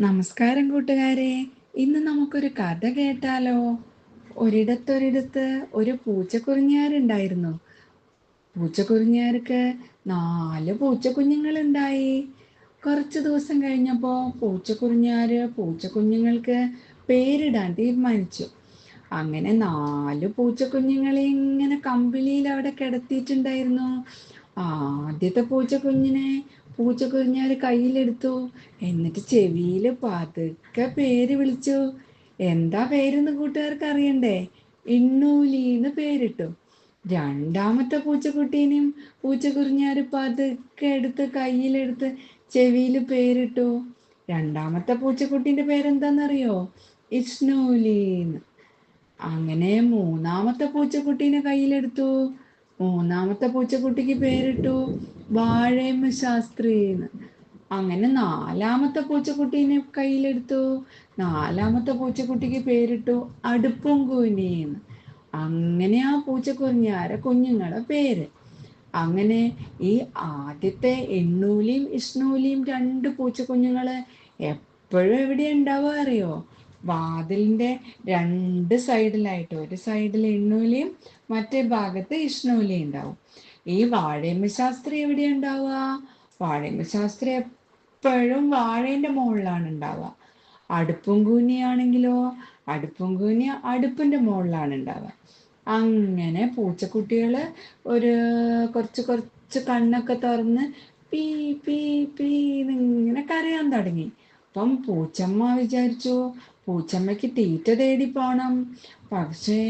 നമസ്കാരം കൂട്ടുകാരെ. ഇന്ന് നമുക്കൊരു കഥ കേട്ടാലോ? ഒരിടത്തൊരിടത്ത് ഒരു പൂച്ചക്കുറിഞ്ഞാരുണ്ടായിരുന്നു. പൂച്ചക്കുറിഞ്ഞാർക്ക് 4 പൂച്ചക്കുഞ്ഞുങ്ങളുണ്ടായി. കുറച്ച് ദിവസം കഴിഞ്ഞപ്പോൾ പൂച്ചക്കുറിഞ്ഞാര് പൂച്ചക്കുഞ്ഞുങ്ങൾക്ക് പേരിടാൻ തീരുമാനിച്ചു. അങ്ങനെ 4 പൂച്ചക്കുഞ്ഞുങ്ങളെ ഇങ്ങനെ കമ്പിളിയിൽ അവിടെ കിടത്തിയിട്ടുണ്ടായിരുന്നു. ആദ്യത്തെ പൂച്ചക്കുഞ്ഞിനെ പൂച്ചക്കുഞ്ഞാര് കയ്യിലെടുത്തു. എന്നിട്ട് ചെവിയിൽ പതുക്കെ പേര് വിളിച്ചു. എന്താ പേരെന്ന് കൂട്ടുകാർക്ക് അറിയണ്ടേ? ഇണ്ണൂലിന്ന് പേരിട്ടു. രണ്ടാമത്തെ പൂച്ചക്കുട്ടീനെയും പൂച്ചക്കുറിഞ്ഞാര് പതുക്കെ എടുത്ത് കയ്യിലെടുത്ത് ചെവിയിൽ പേരിട്ടു. രണ്ടാമത്തെ പൂച്ചക്കുട്ടീൻ്റെ പേരെന്താണെന്നറിയോ? ഇസ്നൂലിന്ന്. അങ്ങനെ മൂന്നാമത്തെ പൂച്ചക്കുട്ടീനെ കയ്യിലെടുത്തു. മൂന്നാമത്തെ പൂച്ചക്കുട്ടിക്ക് പേരിട്ടു വാഴേമ്മ ശാസ്ത്രിന്ന്. അങ്ങനെ നാലാമത്തെ പൂച്ചക്കുട്ടീനെ കയ്യിലെടുത്തു. നാലാമത്തെ പൂച്ചക്കുട്ടിക്ക് പേരിട്ടു അടുപ്പും കൂനിന്ന്. അങ്ങനെ ആ പൂച്ചക്കുഞ്ഞാരെ കുഞ്ഞുങ്ങളെ പേര്. അങ്ങനെ ഈ ആദ്യത്തെ എണ്ണൂലിയും ഇഷ്ണൂലിയും 2 പൂച്ചക്കുഞ്ഞുങ്ങള് എപ്പോഴും എവിടെ ഉണ്ടാവുക അറിയോ? വാതിലിന്റെ 2 സൈഡിലായിട്ട്, ഒരു സൈഡിൽ എണ്ണൂലിയും മറ്റേ ഭാഗത്ത് ഇഷ്ണൂലിയും ഉണ്ടാവും. ഈ വാഴയമ്മ ശാസ്ത്രി എവിടെ ഉണ്ടാവുക? വാഴയമ്മ ശാസ്ത്രി എപ്പോഴും വാഴേന്റെ മുകളിലാണ് ഉണ്ടാവുക. അടുപ്പും കൂനിയാണെങ്കിലോ അടുപ്പും കൂനി അടുപ്പിന്റെ മുകളിലാണ് ഉണ്ടാവുക. അങ്ങനെ പൂച്ചക്കുട്ടികൾ ഒരു കുറച്ച് കുറച്ച് കണ്ണൊക്കെ തുറന്ന് പീ പീ പീ എന്നിങ്ങനെ കരയാൻ തുടങ്ങി. അപ്പം പൂച്ചമ്മ വിചാരിച്ചു പൂച്ചമ്മയ്ക്ക് തീറ്റ തേടി പോണം. പക്ഷേ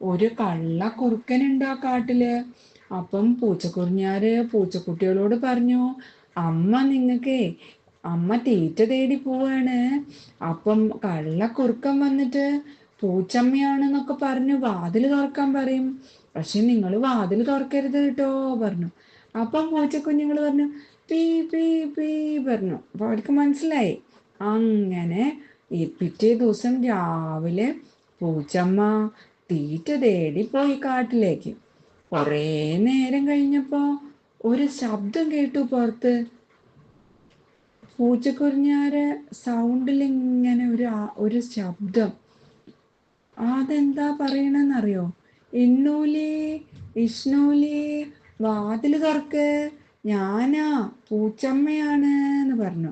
ഒരു കള്ള കുറുക്കനുണ്ട് ആ കാട്ടില്. അപ്പം പൂച്ചക്കുറിഞ്ഞാര് പൂച്ചക്കുട്ടികളോട് പറഞ്ഞു, അമ്മ തീറ്റ തേടി പോവാണ്. അപ്പം കള്ള കുറുക്കൻ വന്നിട്ട് പൂച്ചമ്മയാണെന്നൊക്കെ പറഞ്ഞു വാതിൽ തുറക്കാൻ പറയും. പക്ഷെ നിങ്ങൾ വാതിൽ തുറക്കരുത് കേട്ടോ പറഞ്ഞു. അപ്പം പൂച്ചക്കുഞ്ഞുങ്ങൾ പറഞ്ഞു പീ പീ പീ പറഞ്ഞു. അപ്പൊ അവർക്ക് മനസ്സിലായി. അങ്ങനെ ഈ പിറ്റേ ദിവസം രാവിലെ പൂച്ചമ്മ തീറ്റ തേടി പോയി കാട്ടിലേക്ക്. കുറേ നേരം കഴിഞ്ഞപ്പോ ഒരു ശബ്ദം കേട്ടു പുറത്ത്. പൂച്ചക്കുറിഞ്ഞാര് സൗണ്ടിൽ ഇങ്ങനെ ഒരു ശബ്ദം. അതെന്താ പറയണെന്നറിയോ? ഇണ്ണൂലി ഇഷ്ണൂലി വാതിൽ തുറക്ക്, ഞാനാ പൂച്ചമ്മയാണ് എന്ന് പറഞ്ഞു.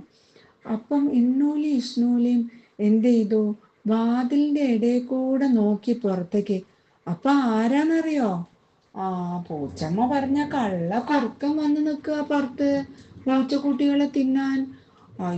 അപ്പം ഇണ്ണൂലി ഇഷ്ണൂലിയും എന്ത് ചെയ്തു? വാതിലിന്റെ ഇടയിൽ കൂടെ നോക്കി പുറത്തേക്ക്. അപ്പൊ ആരാന്നറിയോ? ആ, പൂച്ചമ്മ പറഞ്ഞ കള്ള കുറുക്കൻ വന്ന് നിൽക്കുക പുറത്ത് പൂച്ചക്കുട്ടികളെ തിന്നാൻ.